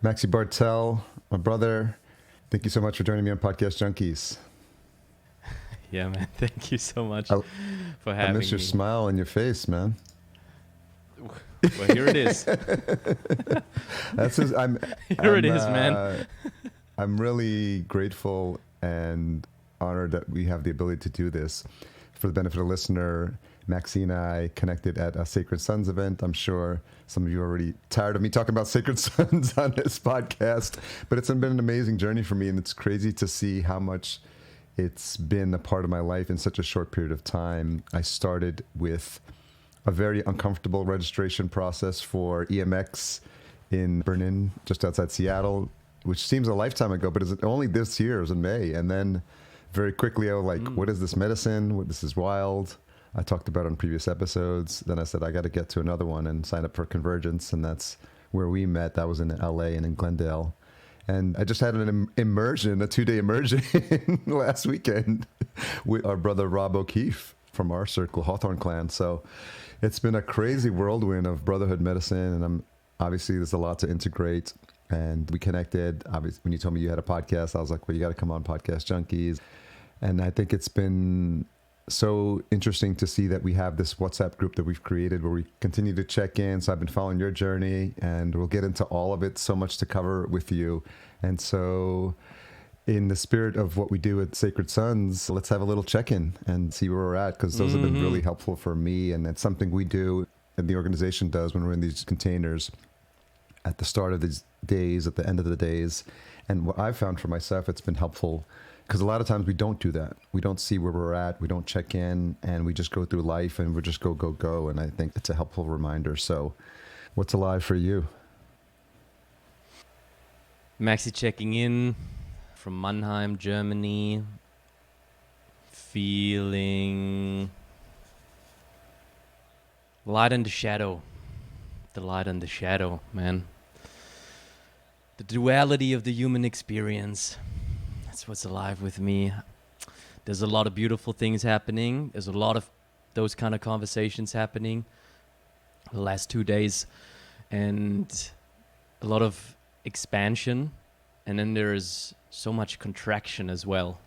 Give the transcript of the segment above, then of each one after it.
Maxi Bartel, my brother. Thank you so much for joining me on Podcast Junkies. Yeah, man. Thank you so much for having me. I miss your smile on your face, man. Well, here it is. Here it is, man. I'm really grateful and honored that we have the ability to do this. For the benefit of the listener, Maxi and I connected at a Sacred Sons event. I'm sure some of you are already tired of me talking about Sacred Sons on this podcast, but it's been an amazing journey for me, and it's crazy to see how much it's been a part of my life in such a short period of time. I started with a very uncomfortable registration process for EMX in Berlin, just outside Seattle, which seems a lifetime ago, but it's only this year, it was in May. And then very quickly I was like, what is this medicine? This is wild. I talked about it on previous episodes. Then I said, I got to get to another one and sign up for Convergence. And that's where we met. That was in LA and in Glendale. And I just had an immersion, a 2-day immersion last weekend with our brother Rob O'Keefe from our circle, Hawthorne Clan. So it's been a crazy whirlwind of brotherhood medicine. And obviously there's a lot to integrate. And we connected. Obviously, when you told me you had a podcast, I was like, well, you got to come on Podcast Junkies. And I think it's been so interesting to see that we have this WhatsApp group that we've created where we continue to check in. So I've been following your journey, and we'll get into all of it. So much to cover with you. And so in the spirit of what we do at Sacred Sons, let's have a little check-in and see where we're at, because those have been really helpful for me. And it's something we do and the organization does when we're in these containers at the start of these days, at the end of the days. And what I've found for myself, it's been helpful, because a lot of times we don't do that. We don't see where we're at. We don't check in, and we just go through life and we just go, go, go. And I think it's a helpful reminder. So what's alive for you? Maxi checking in from Mannheim, Germany. Feeling light and the shadow. The light and the shadow, man. The duality of the human experience. That's what's alive with me. There's a lot of beautiful things happening. There's a lot of those kind of conversations happening the last 2 days, and a lot of expansion. And then there is so much contraction as well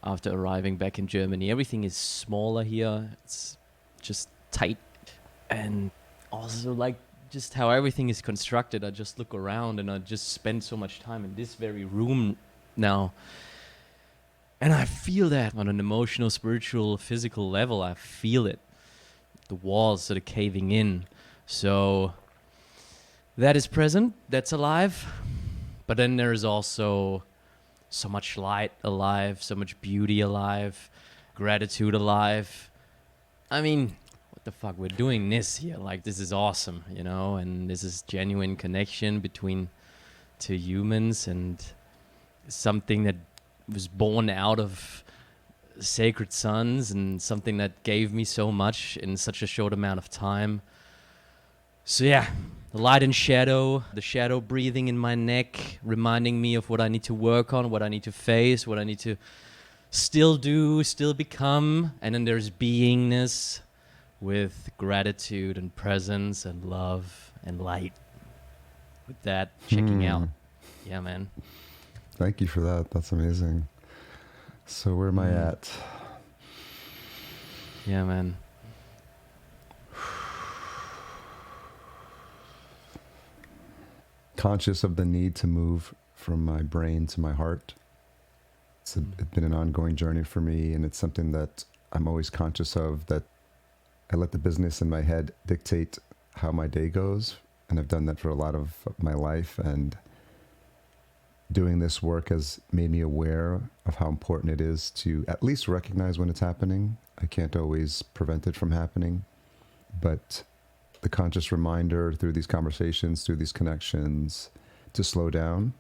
after arriving back in Germany. Everything is smaller here. It's just tight. And also like just how everything is constructed. I just look around and I just spend so much time in this very room now, and I feel that on an emotional, spiritual, physical level. I feel it. The walls sort of caving in. So that is present, that's alive. But then there is also so much light alive, so much beauty alive, gratitude alive. I mean, what the fuck, we're doing this here, like this is awesome, you know, and this is genuine connection between two humans, and something that was born out of Sacred Sons, and something that gave me so much in such a short amount of time. So yeah, the light and shadow, the shadow breathing in my neck, reminding me of what I need to work on, what I need to face, what I need to still do, still become. And then there's beingness with gratitude and presence and love and light. With that, checking out. Yeah, man. Thank you for that. That's amazing. So where am I at? Yeah, man. Conscious of the need to move from my brain to my heart. It's been an ongoing journey for me, and it's something that I'm always conscious of, that I let the business in my head dictate how my day goes. And I've done that for a lot of my life, and doing this work has made me aware of how important it is to at least recognize when it's happening. I can't always prevent it from happening, but the conscious reminder through these conversations, through these connections, to slow down.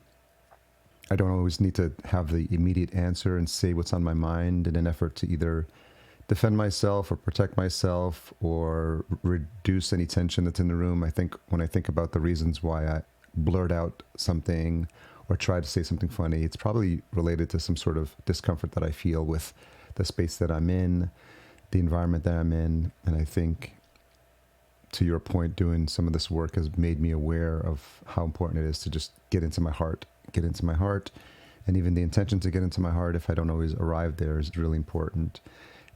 I don't always need to have the immediate answer and say what's on my mind in an effort to either defend myself or protect myself or reduce any tension that's in the room. I think when I think about the reasons why I blurt out something or try to say something funny, it's probably related to some sort of discomfort that I feel with the space that I'm in, the environment that I'm in. And I think to your point, doing some of this work has made me aware of how important it is to just get into my heart. And even the intention to get into my heart, if I don't always arrive there, is really important.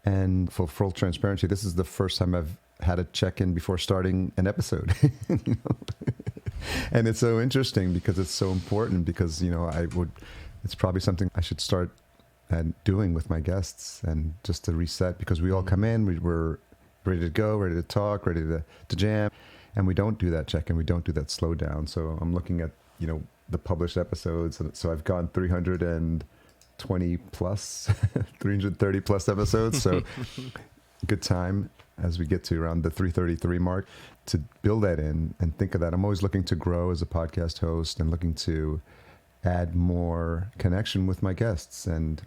And for full transparency, this is the first time I've had a check-in before starting an episode. You know? And it's so interesting because it's so important, because, you know, it's probably something I should start doing with my guests, and just to reset, because we all come in, we're ready to go, ready to talk, ready to jam. And we don't do that check-in. We don't do that slow down. So I'm looking at, you know, the published episodes. So I've gone 320 plus, 330 plus episodes. So good time as we get to around the 333 mark to build that in and think of that. I'm always looking to grow as a podcast host and looking to add more connection with my guests. And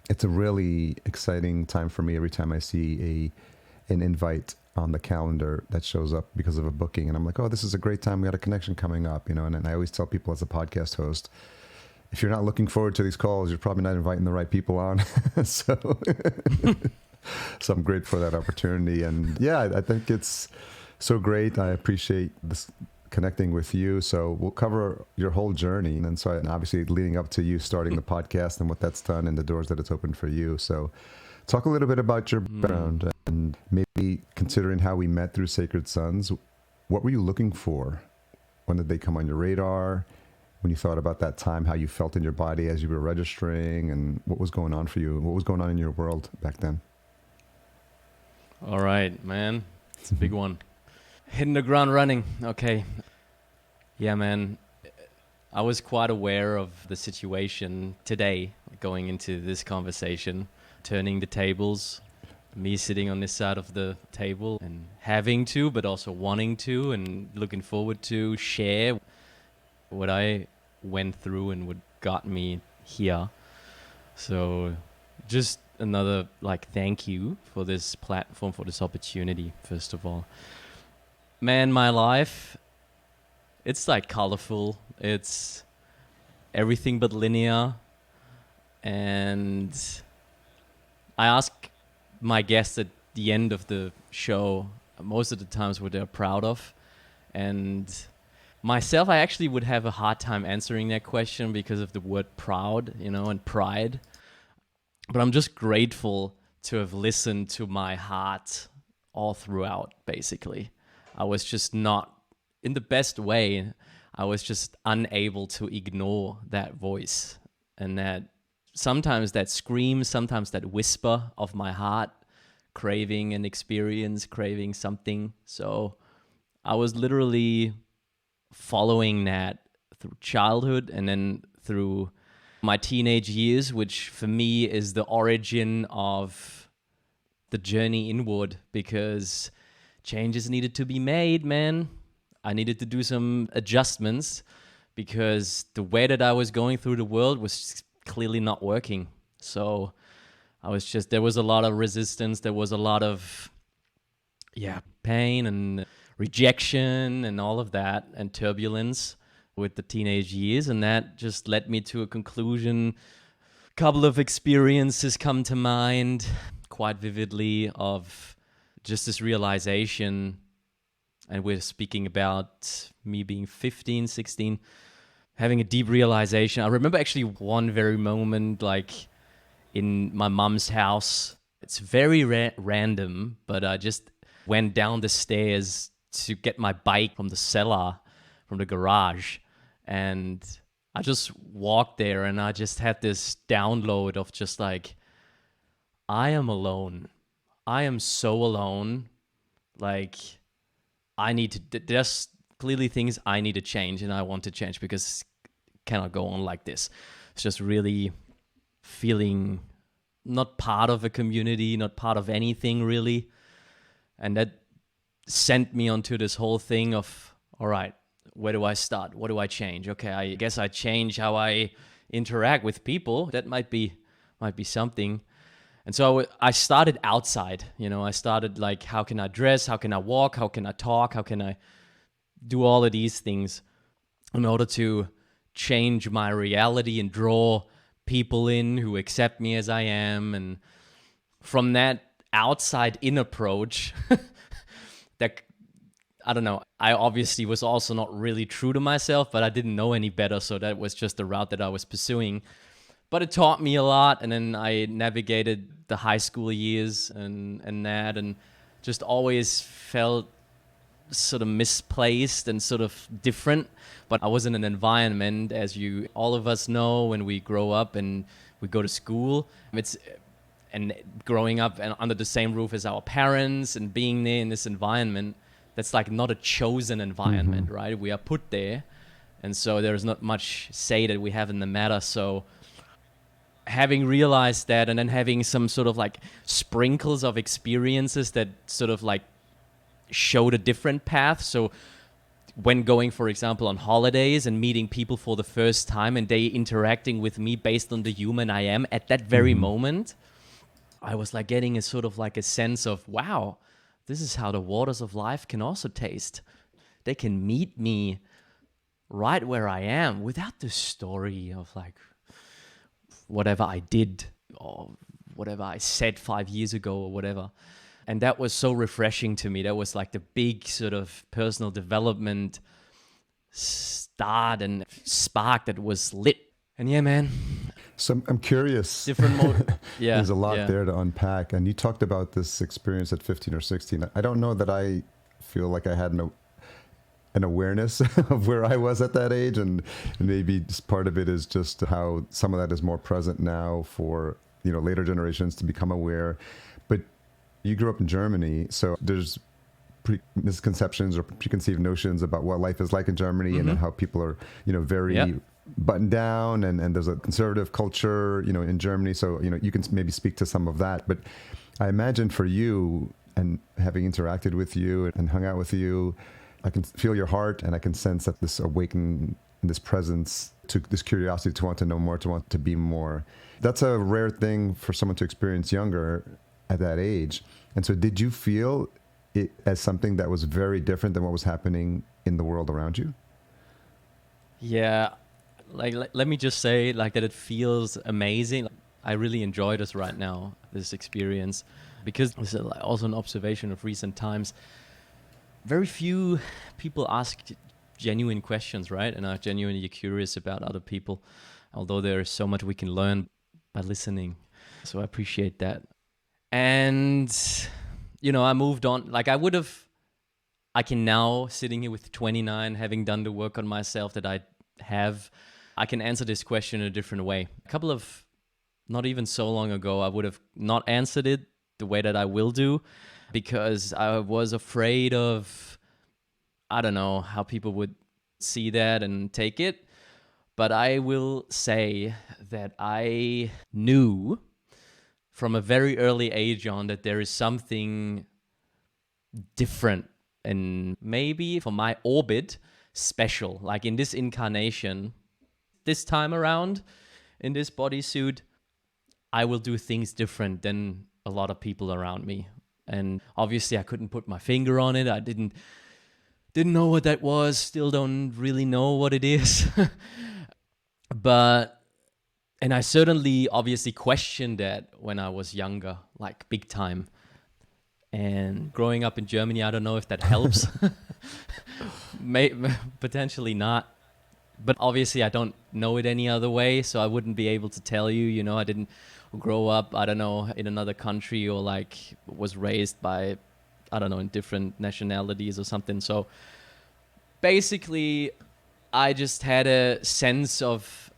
it's a really exciting time for me every time I see an invite on the calendar that shows up because of a booking. And I'm like, oh, this is a great time. We got a connection coming up, you know. And I always tell people as a podcast host, if you're not looking forward to these calls, you're probably not inviting the right people on. So I'm grateful for that opportunity. And yeah, I think it's so great. I appreciate this connecting with you. So we'll cover your whole journey. And so obviously leading up to you starting the podcast and what that's done and the doors that it's opened for you. So talk a little bit about your background, and maybe considering how we met through Sacred Sons. What were you looking for? When did they come on your radar? When you thought about that time, how you felt in your body as you were registering, and what was going on for you? What was going on in your world back then? All right, man. It's a big one. Hitting the ground running. Okay. Yeah, man. I was quite aware of the situation today going into this conversation, turning the tables, me sitting on this side of the table and having to, but also wanting to and looking forward to share what I went through and what got me here. So just another thank you for this platform, for this opportunity, first of all. Man, my life, it's colorful. It's everything but linear. And I ask my guests at the end of the show most of the times what they're proud of. And myself, I actually would have a hard time answering that question because of the word proud, and pride. But I'm just grateful to have listened to my heart all throughout, basically. I was just not, in the best way, I was just unable to ignore that voice. And that sometimes that scream, sometimes that whisper of my heart, craving an experience, craving something. So I was literally following that through childhood and then through my teenage years, which for me is the origin of the journey inward, because changes needed to be made, man. I needed to do some adjustments because the way that I was going through the world was clearly not working. So there was a lot of resistance. There was a lot of, pain and rejection and all of that and turbulence with the teenage years. And that just led me to a conclusion. A couple of experiences come to mind quite vividly of just this realization. And we're speaking about me being 15, 16, having a deep realization. I remember actually one very moment, in my mom's house. It's very random, but I just went down the stairs to get my bike from the cellar, from the garage. And I just walked there and I just had this download of just I am alone. I am so alone. There's clearly things I need to change and I want to change because it cannot go on like this. It's just really feeling not part of a community, not part of anything really. And that sent me onto this whole thing of, all right, where do I start? What do I change? Okay, I guess I change how I interact with people. That might be something. And so I started outside, I started how can I dress? How can I walk? How can I talk? How can I do all of these things in order to change my reality and draw people in who accept me as I am? And from that outside in approach, that I don't know. I obviously was also not really true to myself, but I didn't know any better. So that was just the route that I was pursuing. But it taught me a lot. And then I navigated the high school years and that, and just always felt sort of misplaced and sort of different. But I was in an environment, as you all of us know, when we grow up and we go to school, and growing up and under the same roof as our parents and being there in this environment, that's like not a chosen environment, right? We are put there, and so there's not much say that we have in the matter. So having realized that, and then having some sort of like sprinkles of experiences that sort of like showed a different path. So when going, for example, on holidays and meeting people for the first time and they interacting with me based on the human I am at that very moment, I was like getting a sort of like a sense of, wow, this is how the waters of life can also taste. They can meet me right where I am without the story of like whatever I did or whatever I said 5 years ago or whatever. And that was so refreshing to me. That was like the big sort of personal development start and spark that was lit. And yeah, man. So I'm curious. Different mode. Yeah. There's a lot there to unpack. And you talked about this experience at 15 or 16. I don't know that I feel like I had an awareness of where I was at that age. And maybe just part of it is just how some of that is more present now for, later generations to become aware. But you grew up in Germany, so there's misconceptions or preconceived notions about what life is like in Germany, and then how people are, very buttoned down, and there's a conservative culture, in Germany. So, you can maybe speak to some of that. But I imagine for you, and having interacted with you and hung out with you, I can feel your heart, and I can sense that this awakening, this presence, to this curiosity to want to know more, to want to be more. That's a rare thing for someone to experience younger at that age. And so did you feel it as something that was very different than what was happening in the world around you? Yeah, like let me just say like that it feels amazing. I really enjoy this right now, this experience, because this is also an observation of recent times. Very few people ask genuine questions, right? And are genuinely curious about other people, although there is so much we can learn by listening. So I appreciate that. And, I moved on. Like I can now, sitting here with 29, having done the work on myself that I have, I can answer this question in a different way. Not even so long ago, I would have not answered it the way that I will do, because I was afraid of, I don't know, how people would see that and take it. But I will say that I knew from a very early age on that there is something different and maybe for my orbit special. Like in this incarnation, this time around, in this bodysuit, I will do things different than a lot of people around me. And obviously I couldn't put my finger on it. I didn't know what that was, still don't really know what it is. And I certainly obviously questioned that when I was younger, like big time. And growing up in Germany, I don't know if that helps. Potentially not. But obviously I don't know it any other way, so I wouldn't be able to tell you, I didn't grow up, I don't know, in another country, or like was raised by, I don't know, in different nationalities or something. So basically I just had a sense of,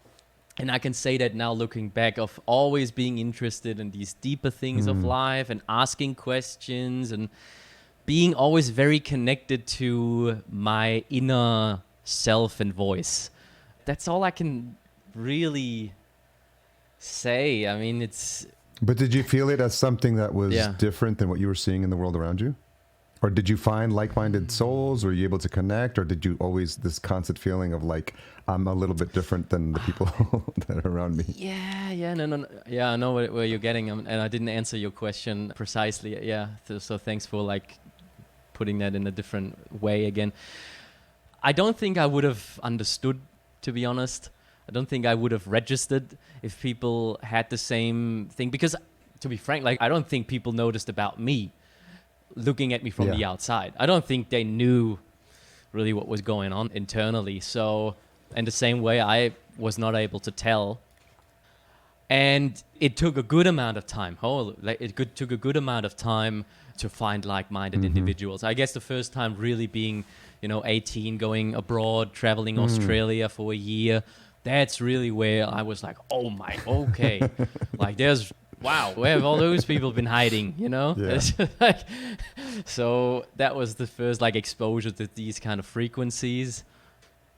and I can say that now looking back, of always being interested in these deeper things of life and asking questions and being always very connected to my inner self and voice. That's all I can really say. I mean, it's... But did you feel it as something that was different than what you were seeing in the world around you? Or did you find like-minded souls? Were you able to connect? Or did you always this constant feeling of like, I'm a little bit different than the people that are around me? No. Yeah, I know where you're getting, and I didn't answer your question precisely. Yeah, so thanks for like putting that in a different way again. I don't think I would have understood, to be honest. I don't think I would have registered if people had the same thing, because to be frank, like I don't think people noticed about me. looking at me from the outside. I don't think they knew really what was going on internally. So in the same way, I was not able to tell. And it took a good amount of time. Took a good amount of time to find like-minded individuals. I guess the first time really being, 18, going abroad, traveling Australia for a year. That's really where I was like, oh my, okay. Like wow, where have all those people been hiding, Yeah. So that was the first exposure to these kind of frequencies.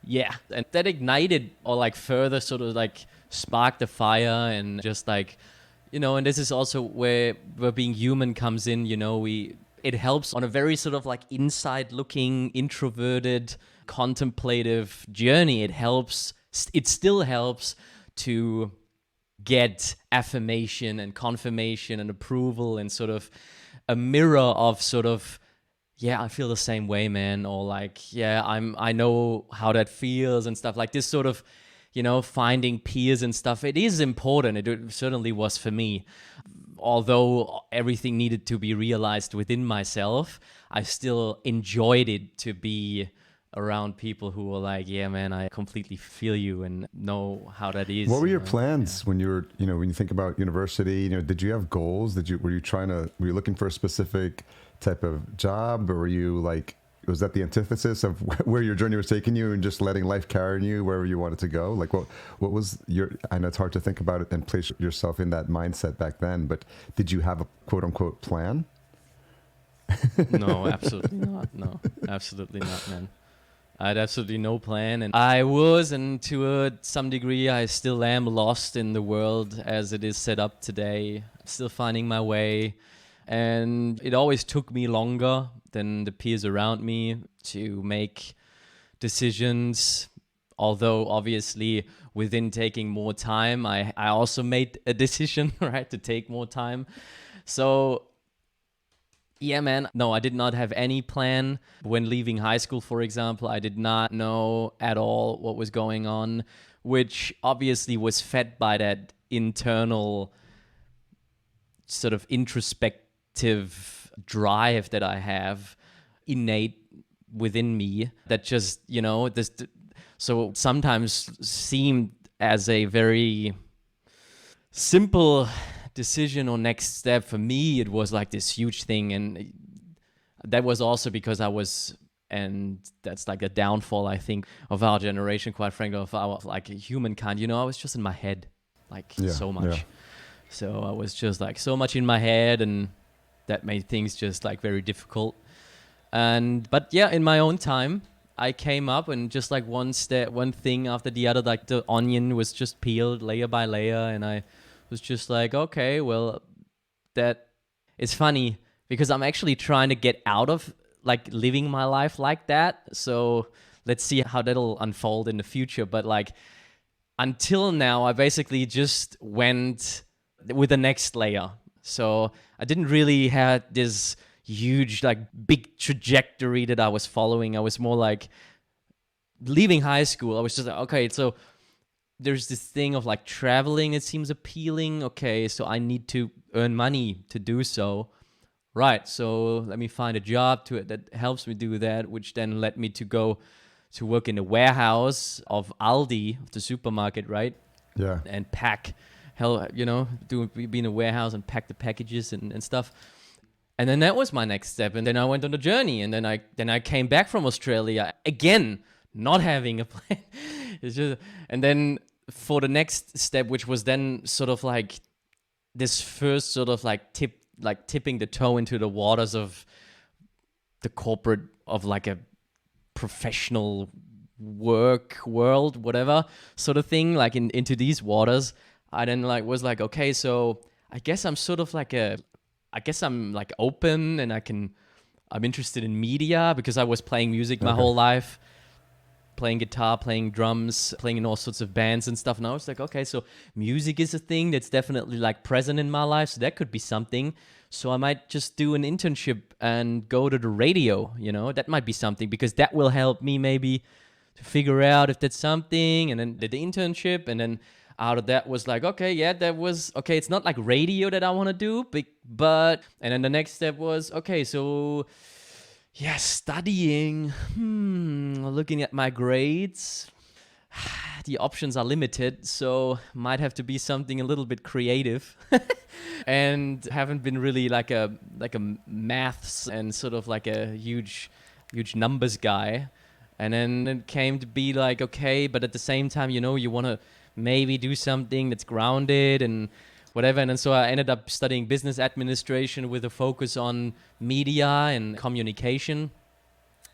Yeah, and that ignited or further sort of sparked the fire, and just and this is also where being human comes in. It helps on a very sort of inside looking, introverted, contemplative journey. It still helps to get affirmation and confirmation and approval and sort of a mirror of sort of, yeah, I feel the same way, man, or I know how that feels and stuff like this sort of, finding peers and stuff. It is important. It certainly was for me. Although everything needed to be realized within myself, I still enjoyed it to be around people were like, yeah, man, I completely feel you and know how that is. What were your plans when you were, when you think about university, did you have goals? Were you looking for a specific type of job, or were you was that the antithesis of where your journey was taking you and just letting life carry you wherever you wanted to go? What was I know it's hard to think about it and place yourself in that mindset back then, but did you have a quote unquote plan? No, absolutely not. No, absolutely not, man. I had absolutely no plan, and I was, and to some degree, I still am lost in the world as it is set up today. Still finding my way, and it always took me longer than the peers around me to make decisions. Although obviously, within taking more time, I also made a decision, right, to take more time. So. Yeah, man. No, I did not have any plan. When leaving high school, for example, I did not know at all what was going on, which obviously was fed by that internal sort of introspective drive that I have innate within me that just, so sometimes seemed as a very simple decision or next step. For me, it was this huge thing, and that was also because I was, and that's a downfall, I think, of our generation, quite frankly, of our humankind. I was just in my head so much. So I was just so much in my head, and that made things just very difficult. But yeah, in my own time, I came up, and just one thing after the other, the onion was just peeled layer by layer, and I was just okay, well, that is funny because I'm actually trying to get out of living my life like that. So let's see how that'll unfold in the future. But until now, I basically just went with the next layer. So I didn't really have this huge big trajectory that I was following. I was more leaving high school. I was just okay, so there's this thing of traveling. It seems appealing. Okay, so I need to earn money to do so. Right, so let me find a job that helps me do that, which then led me to go to work in the warehouse of Aldi, of the supermarket, right? Yeah. And pack, be in a warehouse and pack the packages and stuff. And then that was my next step. And then I went on the journey. And then I came back from Australia again, not having a plan. It's just, and then for the next step, which was then sort of this first sort of tipping the toe into the waters of the corporate, of a professional work world, whatever sort of thing, into these waters. I then was okay, so I guess I'm sort of I'm open, and I'm interested in media because I was playing music my whole life. Playing guitar, playing drums, playing in all sorts of bands and stuff. And I was okay, so music is a thing that's definitely present in my life. So that could be something. So I might just do an internship and go to the radio, that might be something, because that will help me maybe to figure out if that's something. And then did the internship, and then out of that was like, okay, yeah, that was okay. It's not like radio that I want to do, but and then the next step was, okay, so yeah, studying, looking at my grades, the options are limited, so might have to be something a little bit creative. And haven't been really like a maths and sort of like a huge numbers guy. And then it came to be like, okay, but at the same time, you know, you want to maybe do something that's grounded and whatever. And then so I ended up studying business administration with a focus on media and communication.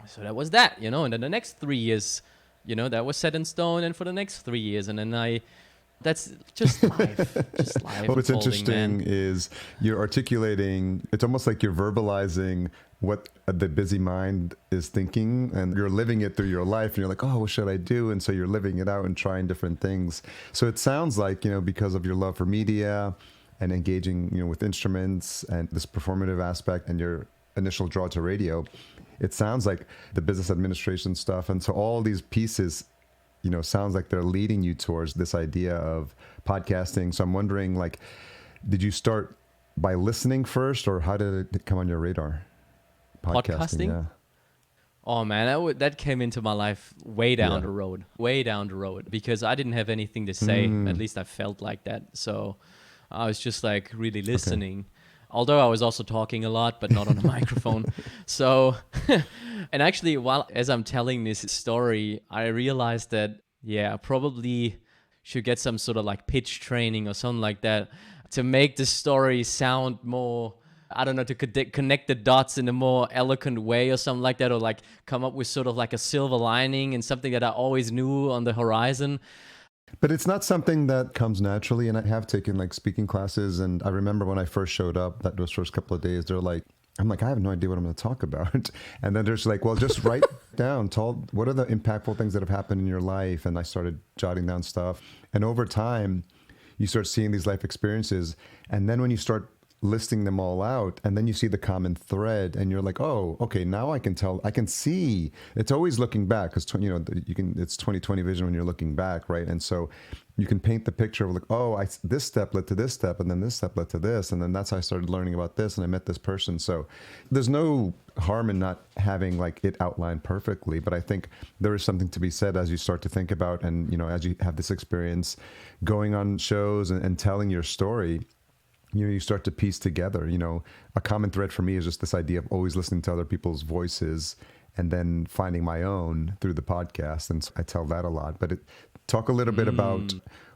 So that was that, you know. And then the next 3 years, you know, that was set in stone. And for the next 3 years, and then that's just life. Just life. What's interesting man. is you're articulating, it's almost like you're verbalizing what the busy mind is thinking, and you're living it through your life, and you're like, oh, what should I do? And so you're living it out and trying different things. So it sounds like, you know, because of your love for media and engaging, you know, with instruments and this performative aspect and your initial draw to radio, it sounds like the business administration stuff. And so all these pieces, you know, sounds like they're leading you towards this idea of podcasting. So I'm wondering, like, did you start by listening first, or how did it come on your radar? Podcasting? Yeah. Oh man, that came into my life way down the road, because I didn't have anything to say. At least I felt like that. So I was just like really listening. Okay. Although I was also talking a lot, but not on a microphone. So, and actually, as I'm telling this story, I realized that, yeah, I probably should get some sort of like pitch training or something like that to make the story sound more, I don't know, to connect the dots in a more eloquent way or something like that, or like come up with sort of like a silver lining and something that I always knew on the horizon. But it's not something that comes naturally. And I have taken like speaking classes. And I remember when I first showed up, those first couple of days, I'm like, I have no idea what I'm going to talk about. And then there's like, well, just write down, what are the impactful things that have happened in your life? And I started jotting down stuff. And over time, you start seeing these life experiences. And then when you start listing them all out, and then you see the common thread, and you're like, oh, okay, now I can see. It's always looking back, because it's 2020 vision when you're looking back, right? And so you can paint the picture of like, oh, this step led to this step, and then this step led to this, and then that's how I started learning about this, and I met this person. So there's no harm in not having like it outlined perfectly, but I think there is something to be said as you start to think about, and you know, as you have this experience going on shows and telling your story, you know, you start to piece together, you know, a common thread for me is just this idea of always listening to other people's voices and then finding my own through the podcast. And so I tell that a lot, but talk a little bit about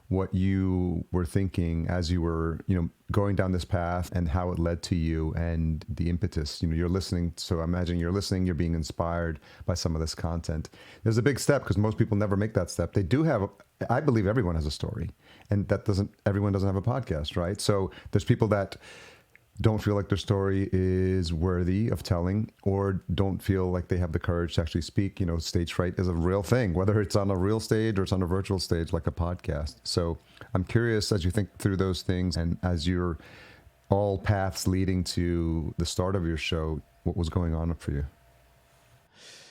what you were thinking as you were, you know, going down this path, and how it led to you and the impetus. You know, you're listening. So I imagine you're listening, you're being inspired by some of this content. There's a big step, because most people never make that step. They do have, I believe everyone has a story, and everyone doesn't have a podcast, right? So there's people that don't feel like their story is worthy of telling, or don't feel like they have the courage to actually speak. You know, stage fright is a real thing, whether it's on a real stage or it's on a virtual stage like a podcast. So I'm curious, as you think through those things, and as you're all paths leading to the start of your show, what was going on for you?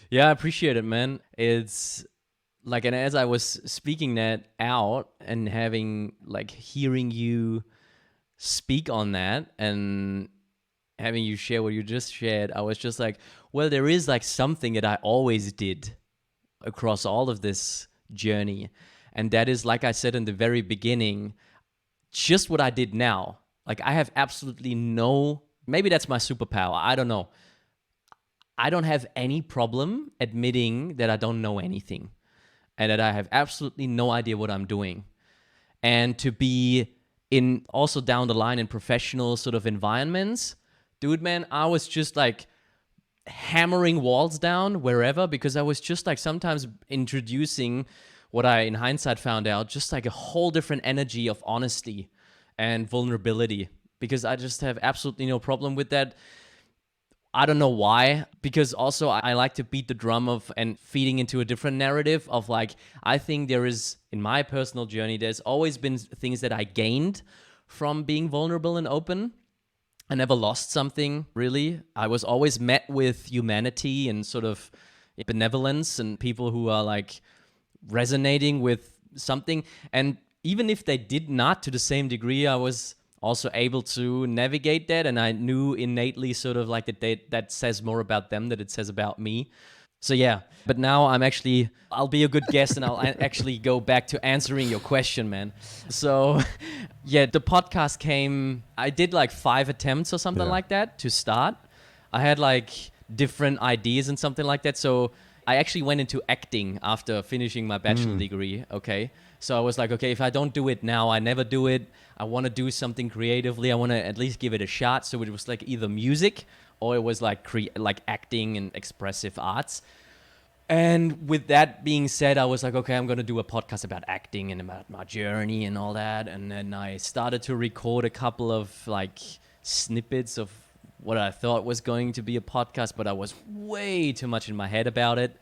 Yeah, I appreciate it, man. It's like, and as I was speaking that out and hearing you speak on that and having you share what you just shared, I was just like, well, there is like something that I always did across all of this journey. And that is, like I said in the very beginning, just what I did now. Like, I have absolutely maybe that's my superpower. I don't know. I don't have any problem admitting that I don't know anything and that I have absolutely no idea what I'm doing. And to be also down the line in professional sort of environments, dude, man, I was just like hammering walls down wherever, because I was just like sometimes introducing what I in hindsight found out, just like a whole different energy of honesty and vulnerability, because I just have absolutely no problem with that. I don't know why, because also I like to beat the drum of and feeding into a different narrative of like, I think there is, in my personal journey, there's always been things that I gained from being vulnerable and open. I never lost something, really. I was always met with humanity and sort of benevolence and people who are like resonating with something. And even if they did not to the same degree, I was also able to navigate that. And I knew innately sort of like that says more about them than it says about me. So yeah, but now I'll be a good guest and I'll actually go back to answering your question, man. So yeah, the podcast I did like 5 attempts or something like that to start. I had like different ideas and something like that. So I actually went into acting after finishing my bachelor degree. Okay. So I was like, okay, if I don't do it now, I never do it. I want to do something creatively. I want to at least give it a shot. So it was like either music or it was like like acting and expressive arts. And with that being said, I was like, okay, I'm going to do a podcast about acting and about my journey and all that. And then I started to record a couple of like snippets of what I thought was going to be a podcast, but I was way too much in my head about it.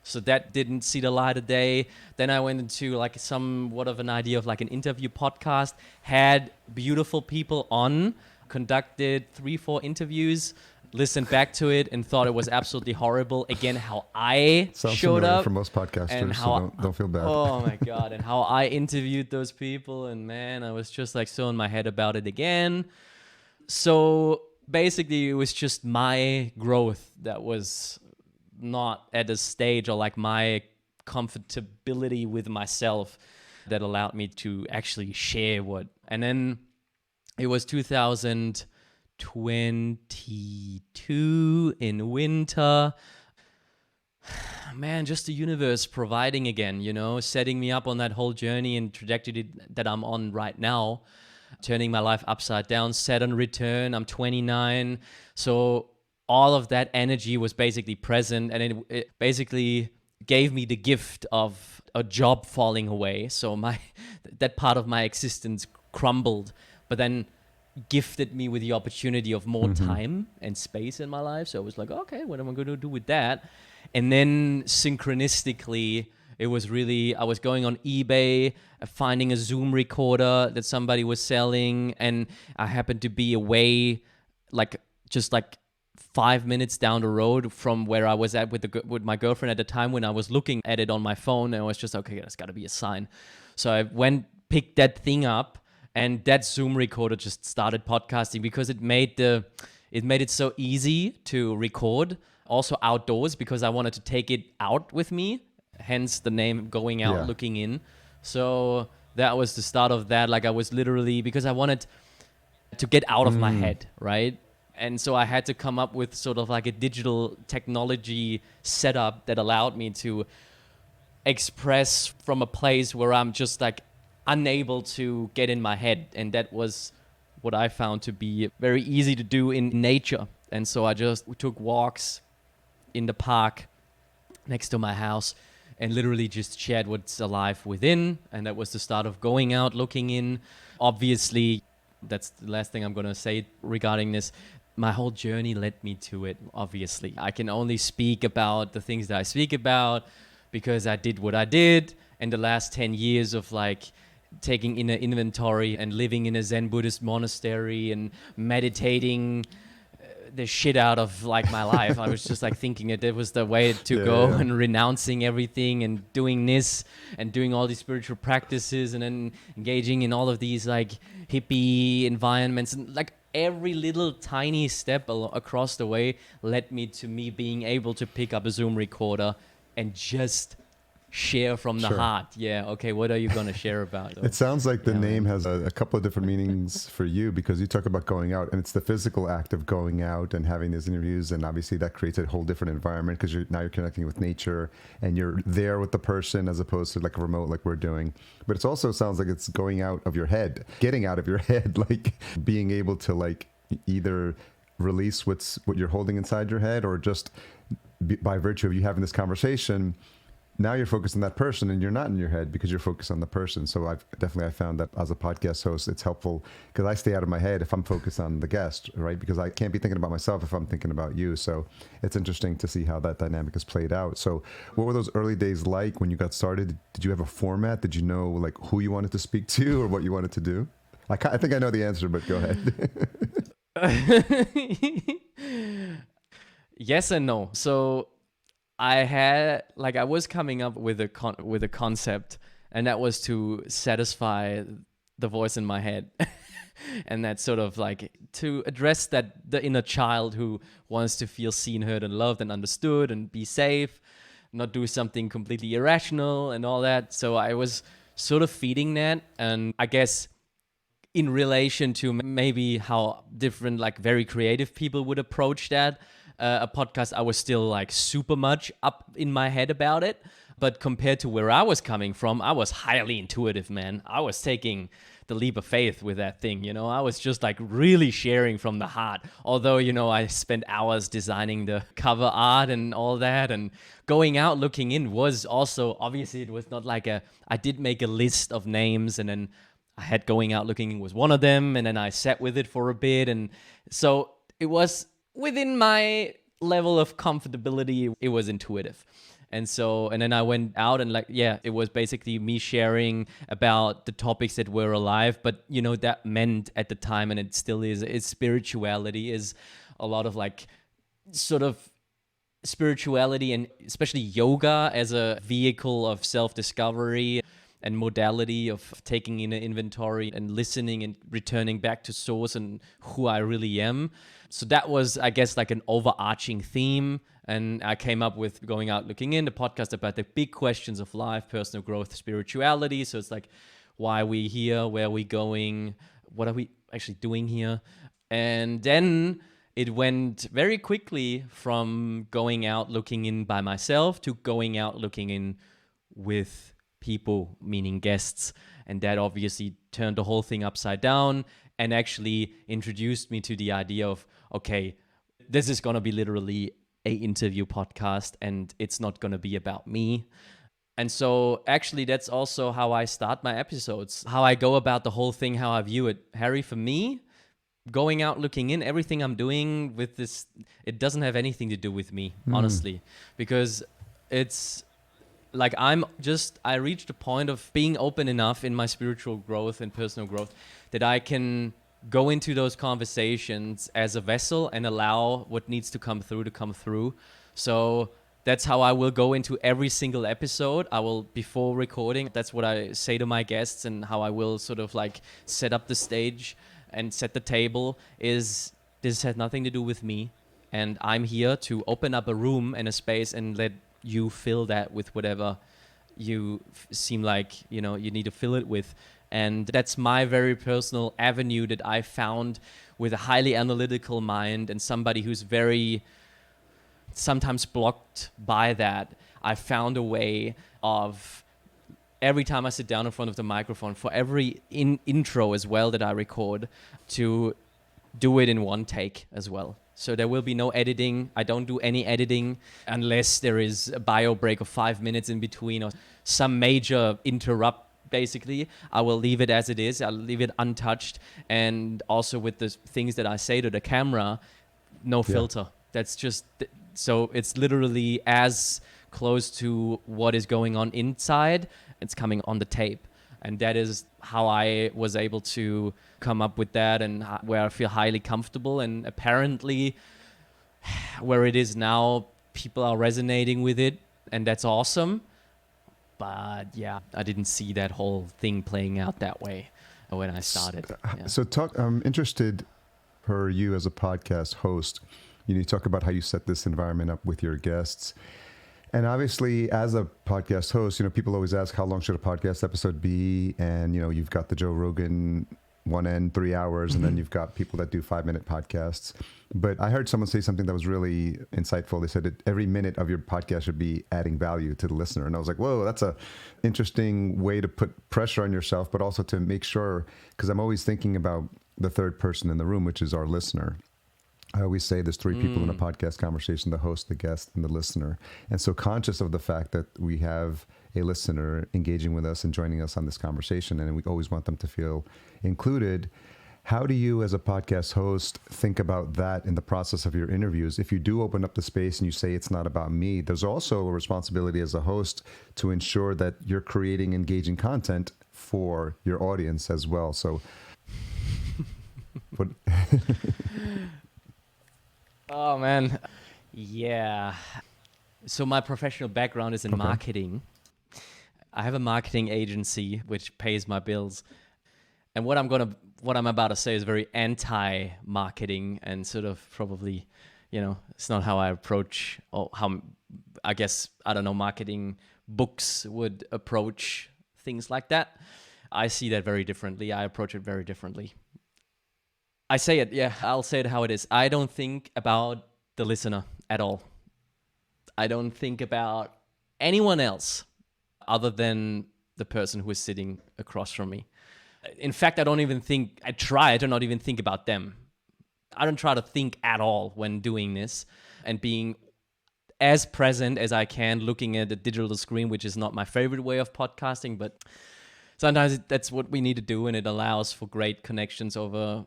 So that didn't see the light of day. Then I went into like somewhat of an idea of like an interview podcast, had beautiful people on, conducted 3-4 interviews, listened back to it and thought it was absolutely horrible. Again, how I showed up. For most podcasters, so don't feel bad. Oh my God. And how I interviewed those people. And man, I was just like so in my head about it again. So basically it was just my growth that was not at a stage, or like my comfortability with myself that allowed me to actually share and then it was 2022 in winter. Man, just the universe providing again, setting me up on that whole journey and trajectory that I'm on right now, turning my life upside down, Saturn return. I'm 29. So all of that energy was basically present, and it basically gave me the gift of a job falling away. So that part of my existence crumbled, but then gifted me with the opportunity of more time and space in my life. So I was like, okay, what am I going to do with that? And then synchronistically, it was really, I was going on eBay, finding a Zoom recorder that somebody was selling, and I happened to be away, just 5 minutes down the road from where I was at with my girlfriend at the time when I was looking at it on my phone, and I was just, okay, that's got to be a sign. So I picked that thing up, and that Zoom recorder just started podcasting because it made it so easy to record, also outdoors, because I wanted to take it out with me, hence the name Going Out, Looking In. So that was the start of that. Like I was literally, because I wanted to get out of my head, right? And so I had to come up with sort of like a digital technology setup that allowed me to express from a place where I'm just like unable to get in my head. And that was what I found to be very easy to do in nature. And so I just took walks in the park next to my house and literally just shared what's alive within. And that was the start of Going Out, Looking In. Obviously, that's the last thing I'm going to say regarding this. My whole journey led me to it, obviously. I can only speak about the things that I speak about because I did what I did. And the last 10 years of like taking in an inventory and living in a Zen Buddhist monastery and meditating the shit out of like my life. I was just like thinking that was the way to go and renouncing everything and doing this and doing all these spiritual practices and then engaging in all of these like hippie environments, and like every little tiny step across the way led me to me being able to pick up a Zoom recorder and just share from the heart. Yeah, okay, what are you going to share about? It sounds like the name has a couple of different meanings for you, because you talk about going out, and it's the physical act of going out and having these interviews, and obviously that creates a whole different environment because now you're connecting with nature and you're there with the person as opposed to like a remote like we're doing. But it also sounds like it's going out of your head, getting out of your head, like being able to like either release what you're holding inside your head, or just by virtue of you having this conversation, now you're focused on that person and you're not in your head because you're focused on the person. So I found that as a podcast host, it's helpful because I stay out of my head if I'm focused on the guest, right? Because I can't be thinking about myself if I'm thinking about you. So it's interesting to see how that dynamic is played out. So what were those early days like when you got started? Did you have a format? Did you know like who you wanted to speak to or what you wanted to do? I think I know the answer, but go ahead. Yes and no. So I was coming up with a concept, and that was to satisfy the voice in my head. And that's sort of like to address that the inner child who wants to feel seen, heard, and loved and understood and be safe, not do something completely irrational and all that. So I was sort of feeding that, and I guess in relation to maybe how different, like very creative people would approach that, a podcast, I was still like super much up in my head about it. But compared to where I was coming from, I was highly intuitive, man. I was taking the leap of faith with that thing, you know. I was just like really sharing from the heart. Although, you know, I spent hours designing the cover art and all that, and going out looking in was also, obviously, it was not like I did make a list of names, and then I had going out looking in was one of them, and then I sat with it for a bit. And so it was within my level of comfortability, it was intuitive. And so, and then I went out and like, yeah, it was basically me sharing about the topics that were alive. But, you know, that meant at the time, and it still is spirituality, is a lot of like sort of spirituality, and especially yoga as a vehicle of self-discovery and modality of taking in an inventory and listening and returning back to source and who I really am. So that was, I guess, like an overarching theme. And I came up with Going Out Looking In, the podcast about the big questions of life, personal growth, spirituality. So it's like, why are we here? Where are we going? What are we actually doing here? And then it went very quickly from going out looking in by myself to going out looking in with people, meaning guests. And that obviously turned the whole thing upside down and actually introduced me to the idea of, okay, this is going to be literally a interview podcast, and it's not going to be about me. And so actually that's also how I start my episodes, how I go about the whole thing, how I view it. Harry, for me, going out looking in, everything I'm doing with this, it doesn't have anything to do with me, honestly, because it's like I reached a point of being open enough in my spiritual growth and personal growth that I can go into those conversations as a vessel and allow what needs to come through. So that's how I will go into every single episode. I will, before recording, that's what I say to my guests, and how I will sort of like set up the stage and set the table is, this has nothing to do with me. And I'm here to open up a room and a space and let you fill that with whatever you seem like, you know, you need to fill it with. And that's my very personal avenue that I found with a highly analytical mind and somebody who's very sometimes blocked by that. I found a way of, every time I sit down in front of the microphone, for every intro as well that I record, to do it in one take as well. So there will be no editing. I don't do any editing unless there is a bio break of 5 minutes in between or some major interrupt. Basically, I will leave it as it is. I'll leave it untouched. And also with the things that I say to the camera, no filter. That's just, so it's literally as close to what is going on inside, it's coming on the tape. And that is how I was able to come up with that, and where I feel highly comfortable. And apparently where it is now, people are resonating with it, and that's awesome. But yeah, I didn't see that whole thing playing out that way when I started. Yeah. So I'm interested, per you as a podcast host, you talk about how you set this environment up with your guests. And obviously, as a podcast host, people always ask, how long should a podcast episode be? And, you've got the Joe Rogan one end, 3 hours, and then you've got people that do 5-minute podcasts. But I heard someone say something that was really insightful. They said that every minute of your podcast should be adding value to the listener. And I was like, whoa, that's a interesting way to put pressure on yourself, but also to make sure, because I'm always thinking about the third person in the room, which is our listener. I always say there's 3 people in a podcast conversation: the host, the guest, and the listener. And so conscious of the fact that we have a listener engaging with us and joining us on this conversation, and we always want them to feel included. How do you, as a podcast host, think about that in the process of your interviews? If you do open up the space and you say it's not about me, there's also a responsibility as a host to ensure that you're creating engaging content for your audience as well. So, oh man, yeah. So my professional background is in marketing. I have a marketing agency which pays my bills. And what I'm about to say is very anti-marketing and sort of probably, it's not how I approach, or how I guess, I don't know, marketing books would approach things like that. I see that very differently. I approach it very differently. I say it, yeah, I'll say it how it is. I don't think about the listener at all. I don't think about anyone else other than the person who is sitting across from me. In fact, I try to not even think about them. I don't try to think at all when doing this and being as present as I can looking at the digital screen, which is not my favorite way of podcasting, but sometimes that's what we need to do, and it allows for great connections over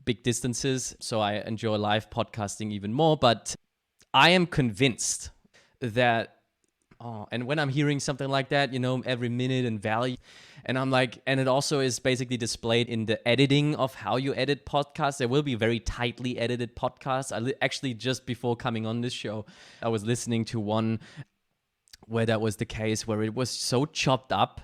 big distances. So I enjoy live podcasting even more, but I am convinced that, and when I'm hearing something like that, every minute and value, and I'm like, and it also is basically displayed in the editing of how you edit podcasts. There will be very tightly edited podcasts. Actually, just before coming on this show, I was listening to one where that was the case, where it was so chopped up,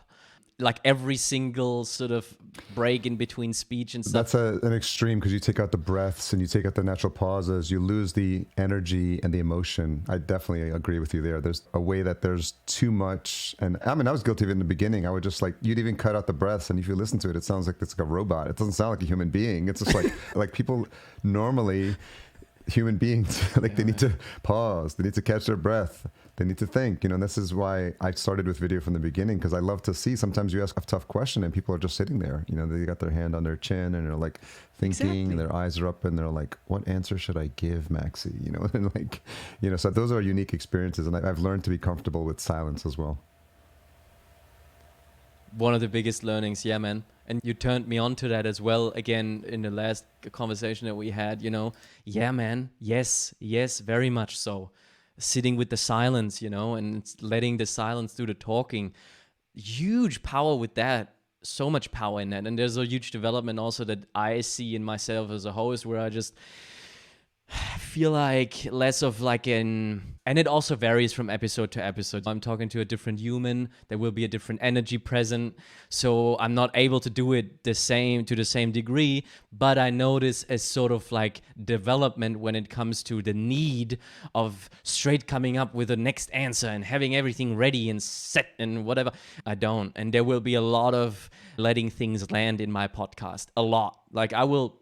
like every single sort of break in between speech and stuff. That's an extreme, because you take out the breaths and you take out the natural pauses, you lose the energy and the emotion. I definitely agree with you there. There's a way that there's too much. And I mean, I was guilty of it in the beginning. I would just you'd even cut out the breaths. And if you listen to it, it sounds like it's like a robot. It doesn't sound like a human being. It's just like people normally, human beings, they need to pause. They need to catch their breath. They need to think, and this is why I started with video from the beginning, because I love to see, sometimes you ask a tough question and people are just sitting there, they got their hand on their chin and they're like thinking, exactly. Their eyes are up and they're like, what answer should I give, Maxi? And so those are unique experiences, and I've learned to be comfortable with silence as well. One of the biggest learnings, yeah, man. And you turned me on to that as well, again, in the last conversation that we had, yeah, man, yes, very much so. Sitting with the silence, and letting the silence do the talking. Huge power with that. So much power in that. And there's a huge development also that I see in myself as a host, where I just feel like less of and it also varies from episode to episode. I'm talking to a different human. There will be a different energy present. So I'm not able to do it to the same degree, but I notice a sort of development when it comes to the need of straight coming up with the next answer and having everything ready and set and whatever. I don't. And there will be a lot of letting things land in my podcast. A lot. I will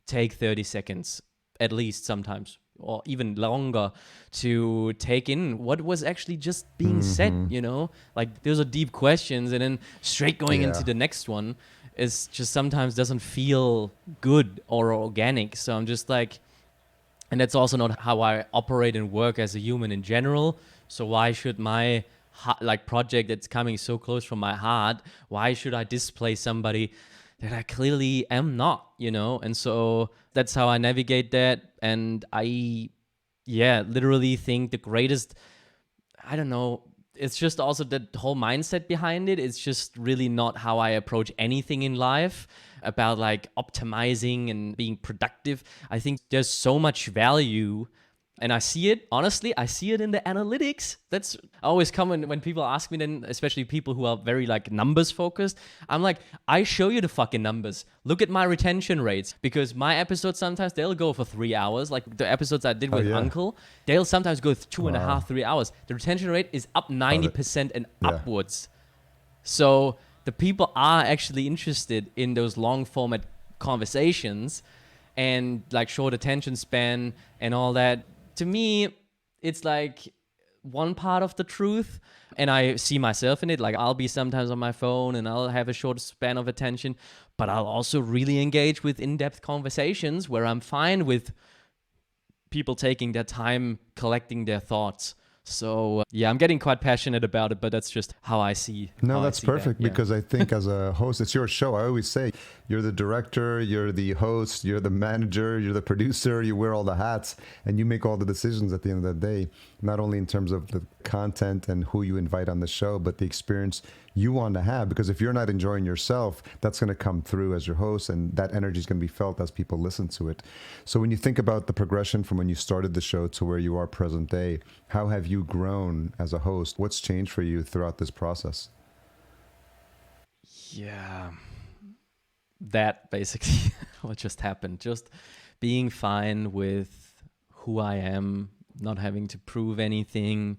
take 30 seconds at least sometimes, or even longer, to take in what was actually just being said, those are deep questions, and then straight going into the next one is just sometimes doesn't feel good or organic. So I'm just and that's also not how I operate and work as a human in general. So why should my project that's coming so close from my heart, why should I display somebody that I clearly am not, And so that's how I navigate that. And I, literally think the greatest, I don't know, it's just also the whole mindset behind it. It's just really not how I approach anything in life about optimizing and being productive. I think there's so much value. And I see it, honestly, in the analytics. That's always common when people ask me, then, especially people who are very numbers focused. I'm like, I show you the fucking numbers. Look at my retention rates, because my episodes sometimes they'll go for 3 hours. Like the episodes I did with Uncle, they'll sometimes go 2.5, 3 hours. The retention rate is up 90% and upwards. So the people are actually interested in those long format conversations and short attention span and all that. To me, it's one part of the truth, and I see myself in it. I'll be sometimes on my phone and I'll have a short span of attention, but I'll also really engage with in-depth conversations where I'm fine with people taking their time collecting their thoughts. So I'm getting quite passionate about it, but that's just how I see. No, that's perfect, because I think as a host, it's your show. I always say you're the director, you're the host, you're the manager, you're the producer, you wear all the hats, and you make all the decisions at the end of the day, not only in terms of the content and who you invite on the show, but the experience you want to have. Because if you're not enjoying yourself, that's going to come through as your host, and that energy is going to be felt as people listen to it. So when you think about the progression from when you started the show to where you are present day, how have you grown as a host? What's changed for you throughout this process? Yeah, that basically what just happened. Just being fine with who I am, not having to prove anything,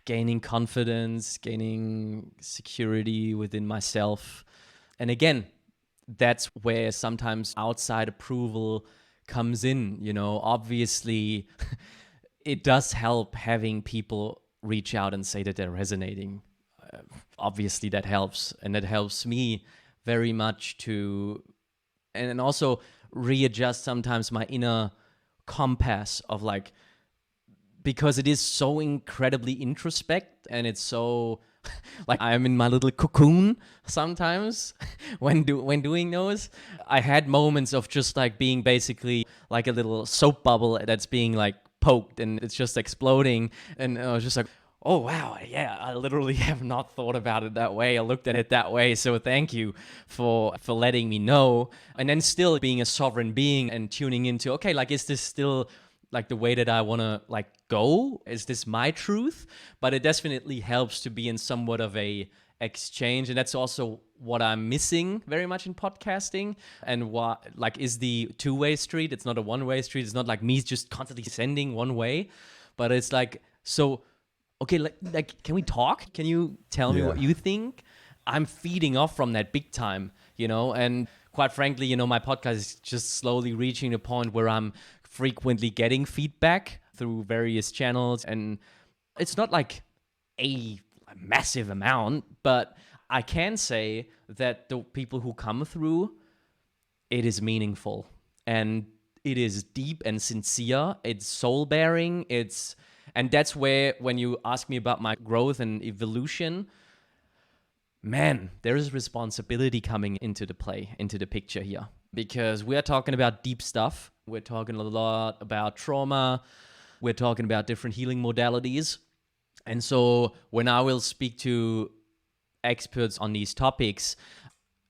gaining confidence, gaining security within myself. And again, that's where sometimes outside approval comes in. Obviously, it does help having people reach out and say that they're resonating. Obviously, that helps. And that helps me very much to, and also readjust sometimes my inner compass of like, because it is so incredibly introspect and it's so like I'm in my little cocoon sometimes when doing those. I had moments of just like being basically like a little soap bubble that's being like poked and it's just exploding, and I was just like, oh wow, yeah, I literally have not thought about it that way. I looked at it that way. So thank you for letting me know. And then still being a sovereign being and tuning into, okay, like, is this still like the way that I want to like go? Is this my truth? But it definitely helps to be in somewhat of a exchange, and that's also what I'm missing very much in podcasting. And what like is the two-way street. It's not a one-way street. It's not like me just constantly sending one way, but it's like, so okay, like can we talk? Can you tell me what you think? I'm feeding off from that big time, and quite frankly, my podcast is just slowly reaching a point where I'm frequently getting feedback through various channels, and it's not like a massive amount, but I can say that the people who come through, it is meaningful and it is deep and sincere. It's soul bearing. And that's where, when you ask me about my growth and evolution, man, there is responsibility coming into the picture here, because we are talking about deep stuff. We're talking a lot about trauma. We're talking about different healing modalities. And so when I will speak to experts on these topics,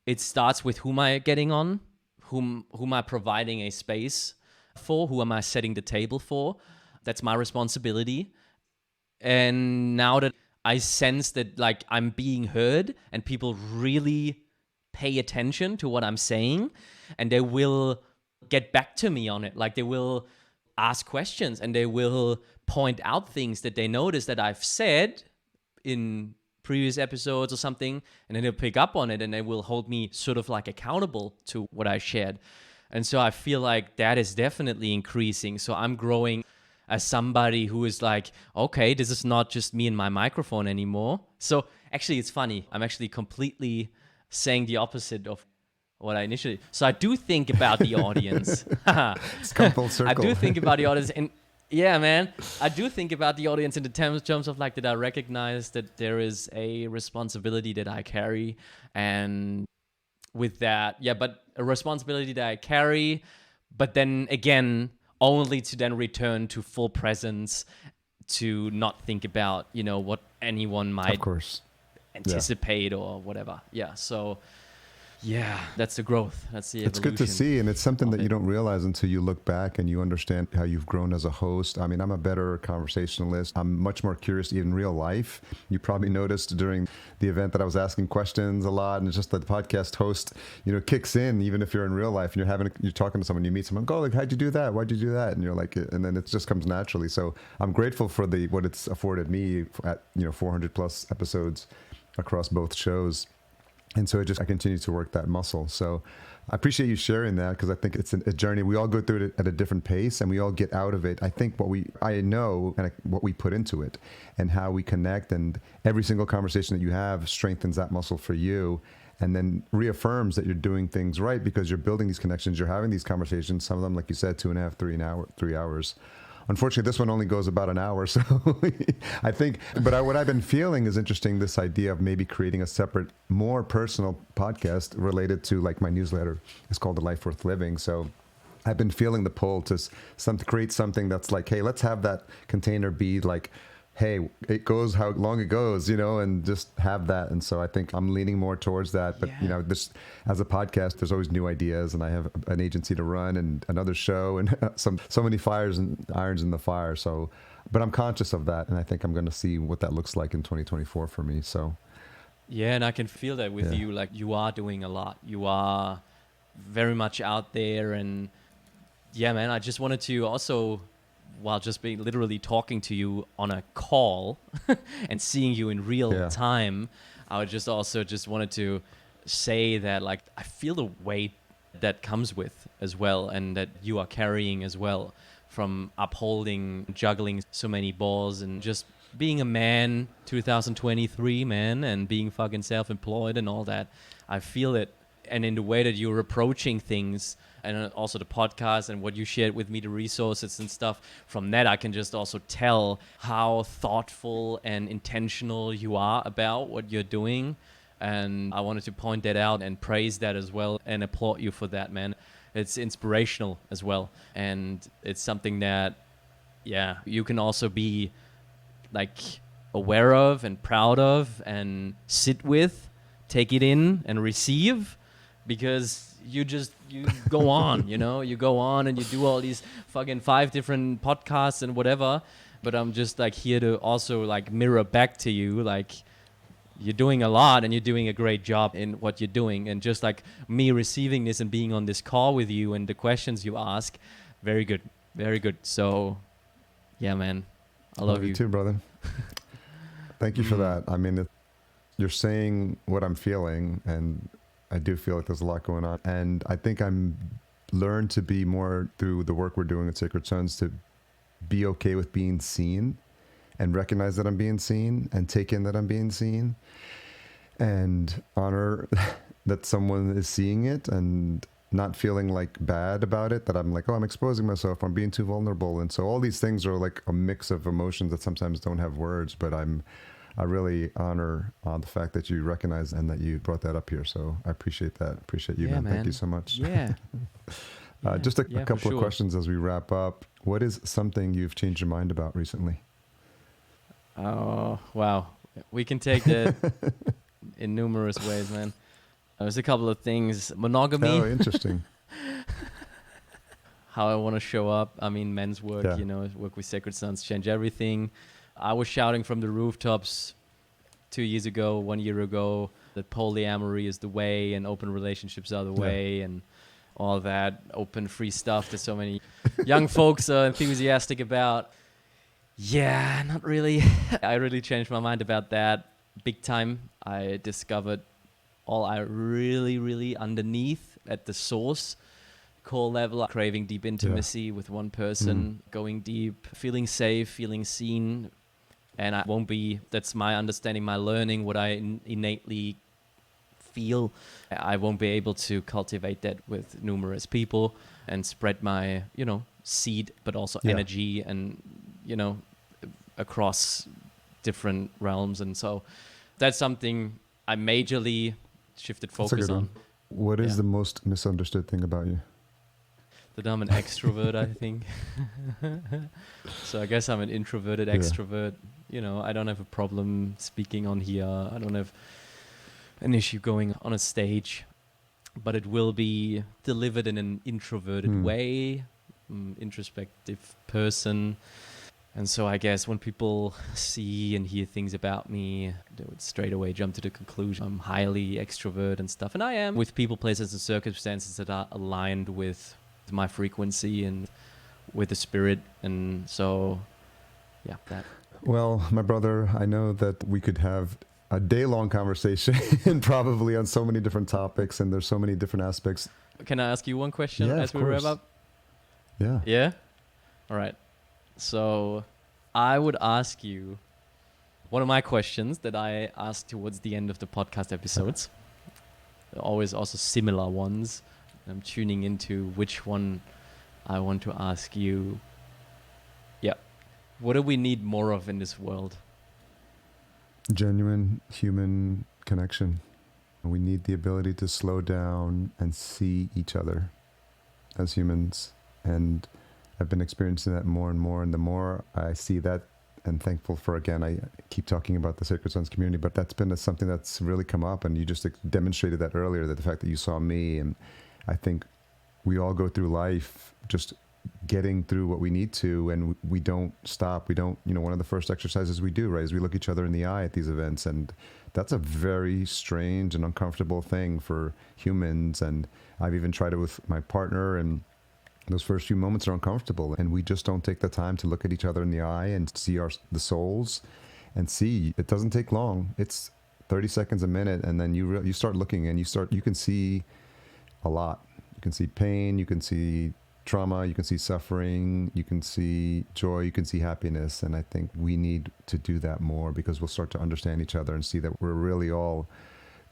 it starts with whom am I getting on, whom am I providing a space for, who am I setting the table for. That's my responsibility. And now that I sense that like I'm being heard and people really pay attention to what I'm saying, and they will get back to me on it. Like they will ask questions and they will point out things that they notice that I've said in previous episodes or something, and then they'll pick up on it and they will hold me sort of like accountable to what I shared. And so I feel like that is definitely increasing. So I'm growing as somebody who is like, okay, this is not just me and my microphone anymore. So actually, it's funny. I'm actually completely saying the opposite of what I initially. So I do think about the audience. It's come full circle. I do think about the audience, and yeah, man, I do think about the audience in the terms of like that I recognize that there is a responsibility that I carry, and with that, yeah, but a responsibility that I carry, but then again, only to then return to full presence, to not think about, what anyone might, of course, anticipate or whatever. Yeah. So yeah, that's the growth. That's the evolution. It's good to see, and it's something that you don't realize until you look back and you understand how you've grown as a host. I mean, I'm a better conversationalist. I'm much more curious in real life. You probably noticed during the event that I was asking questions a lot, and it's just that the podcast host, kicks in even if you're in real life and you're talking to someone, you meet someone, go like, how'd you do that? Why'd you do that? And you're like, and then it just comes naturally. So I'm grateful for what it's afforded me at 400 plus episodes across both shows. And so I continue to work that muscle. So I appreciate you sharing that, because I think it's a journey. We all go through it at a different pace and we all get out of it. I think I know what we put into it and how we connect, and every single conversation that you have strengthens that muscle for you, and then reaffirms that you're doing things right because you're building these connections. You're having these conversations. Some of them, like you said, 2.5, 3 hours. Unfortunately, this one only goes about an hour, so I think, but what I've been feeling is interesting, this idea of maybe creating a separate, more personal podcast related to like my newsletter. It's called The Life Worth Living. So I've been feeling the pull to create something that's like, hey, let's have that container be like, hey, it goes how long it goes, and just have that. And so I think I'm leaning more towards that. But, this as a podcast, there's always new ideas, and I have an agency to run and another show and so many fires and irons in the fire. So, but I'm conscious of that. And I think I'm going to see what that looks like in 2024 for me. So Yeah, and I can feel that with Yeah. you. Like, you are doing a lot. You are very much out there. And yeah, man, I just wanted to also, while just being literally talking to you on a call and seeing you in real Yeah. time, I would just also just wanted to say that, like, I feel the weight that comes with as well, and that you are carrying as well, from upholding, juggling so many balls, and just being a man, 2023 man, and being fucking self-employed and all that. I feel it. And in the way that you're approaching things, and also the podcast and what you shared with me, the resources and stuff, from that I can just also tell how thoughtful and intentional you are about what you're doing. And I wanted to point that out and praise that as well, and applaud you for that, man. It's inspirational as well, and it's something that, yeah, you can also be like aware of and proud of and sit with, take it in and receive, because you go on, you go on and you do all these fucking 5 different podcasts and whatever. But I'm just like here to also like mirror back to you, like, you're doing a lot and you're doing a great job in what you're doing. And just like me receiving this and being on this call with you and the questions you ask, very good, very good. So yeah, man, I love you too, brother. Thank you for that. I mean, you're saying what I'm feeling, and I do feel like there's a lot going on. And I think I'm learned to be more, through the work we're doing at Sacred Sons, to be okay with being seen and recognize that I'm being seen and take in that I'm being seen and honor that someone is seeing it, and not feeling like bad about it, that I'm like, oh, I'm exposing myself, I'm being too vulnerable. And so all these things are like a mix of emotions that sometimes don't have words, but I really honor the fact that you recognize and that you brought that up here. So I appreciate that. Appreciate you, man. Thank you so much. Yeah. Just a couple of questions as we wrap up. What is something you've changed your mind about recently? Oh, wow. We can take that in numerous ways, man. There's a couple of things. Monogamy. Oh, interesting. How I want to show up. I mean, men's work, work with Sacred Sons, change everything. I was shouting from the rooftops 2 years ago, 1 year ago, that polyamory is the way and open relationships are the way, and all that open, free stuff that so many young folks are enthusiastic about. Yeah, not really. I really changed my mind about that big time. I discovered all I really underneath at the source, core level, craving deep intimacy with one person, going deep, feeling safe, feeling seen. And I won't be, that's my understanding, my learning, what I innately feel. I won't be able to cultivate that with numerous people and spread my, seed, but also energy and, across different realms. And so that's something I majorly shifted focus on. What is the most misunderstood thing about you? That I'm an extrovert, I think. So I guess I'm an introverted extrovert. I don't have a problem speaking on here. I don't have an issue going on a stage, but it will be delivered in an introverted way, introspective person. And so I guess when people see and hear things about me, they would straight away jump to the conclusion I'm highly extrovert and stuff. And I am, with people, places, and circumstances that are aligned with my frequency and with the spirit. And so, yeah, that. Well, my brother, I know that we could have a day-long conversation probably on so many different topics, and there's so many different aspects. Can I ask you one question as we wrap up? Yeah. Yeah? All right. So I would ask you one of my questions that I ask towards the end of the podcast episodes. Always also similar ones. I'm tuning into which one I want to ask you. Yeah. What do we need more of in this world? Genuine human connection. We need the ability to slow down and see each other as humans. And I've been experiencing that more and more. And the more I see that, and thankful for, again, I keep talking about the Sacred Sons community, but that's been something that's really come up. And you just demonstrated that earlier, that the fact that you saw me. And I think we all go through life just getting through what we need to, and we don't stop. We don't, one of the first exercises we do, right, is we look each other in the eye at these events. And that's a very strange and uncomfortable thing for humans. And I've even tried it with my partner, and those first few moments are uncomfortable, and we just don't take the time to look at each other in the eye and see the souls, and see. It doesn't take long. It's 30 seconds, a minute, and then you start looking, and you can see a lot. You can see pain, you can see trauma, you can see suffering, you can see joy, you can see happiness. And I think we need to do that more, because we'll start to understand each other and see that we're really all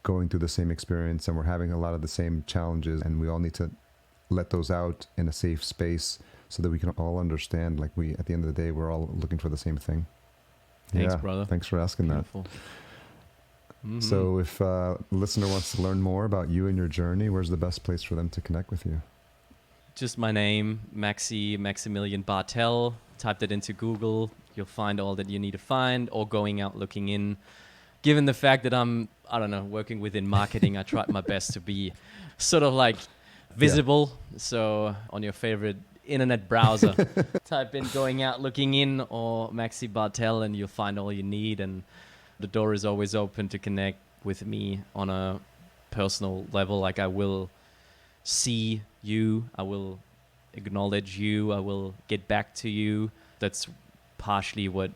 going through the same experience, and we're having a lot of the same challenges, and we all need to let those out in a safe space so that we can all understand, like, at the end of the day, we're all looking for the same thing. Thanks, brother. Thanks for asking Beautiful. that. Mm-hmm. So if a listener wants to learn more about you and your journey, where's the best place for them to connect with you? Just my name, Maximillian Bartel. Type that into Google. You'll find all that you need to find, or going out looking in. Given the fact that I'm working within marketing, I tried my best to be sort of like visible. Yeah. So on your favorite internet browser, type in going out looking in or Maxi Barte, and you'll find all you need. And the door is always open to connect with me on a personal level. Like, I will see you, I will acknowledge you, I will get back to you. That's partially what,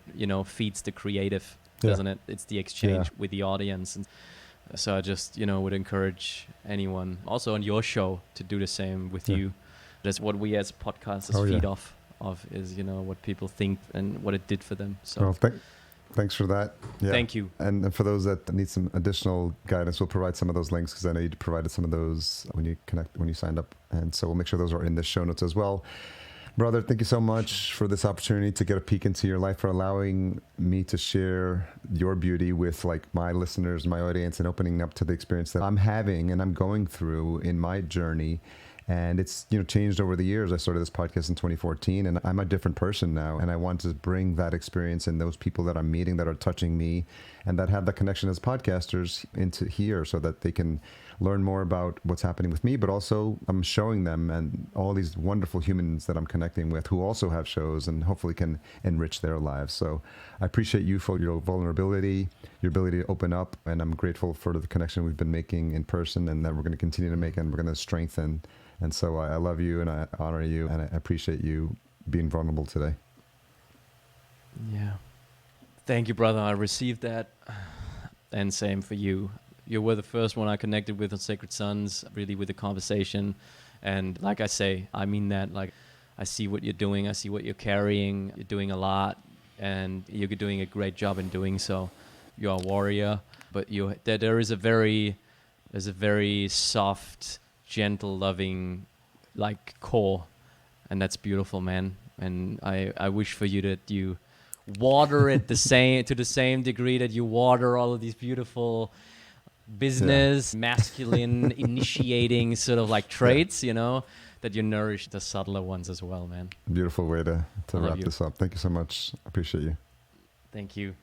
feeds the creative, doesn't it? It's the exchange with the audience. And so I just, would encourage anyone also on your show to do the same with you. That's what we as podcasters feed off of, is, what people think and what it did for them. So thanks for that. Yeah. Thank you. And for those that need some additional guidance, we'll provide some of those links, because I know you provided some of those when you signed up. And so we'll make sure those are in the show notes as well. Brother, thank you so much for this opportunity to get a peek into your life, for allowing me to share your beauty with, like, my listeners, my audience, and opening up to the experience that I'm having and I'm going through in my journey. And it's, changed over the years. I started this podcast in 2014, and I'm a different person now. And I want to bring that experience and those people that I'm meeting that are touching me and that have the connection as podcasters into here, so that they can learn more about what's happening with me. But also I'm showing them and all these wonderful humans that I'm connecting with who also have shows and hopefully can enrich their lives. So I appreciate you for your vulnerability, your ability to open up. And I'm grateful for the connection we've been making in person, and that we're going to continue to make, and we're going to strengthen. And so I love you, and I honor you, and I appreciate you being vulnerable today. Yeah. Thank you, brother. I received that. And same for you. You were the first one I connected with on Sacred Sons, really, with the conversation. And like I say, I mean that. Like, I see what you're doing. I see what you're carrying. You're doing a lot, and you're doing a great job in doing so. You're a warrior, but there is a very soft, gentle, loving, like, core, and that's beautiful, man. And I wish for you that you water it to the same degree that you water all of these beautiful business, masculine, initiating sort of like traits, that you nourish the subtler ones as well, man. Beautiful way to wrap this up. Thank you so much. I appreciate you. Thank you.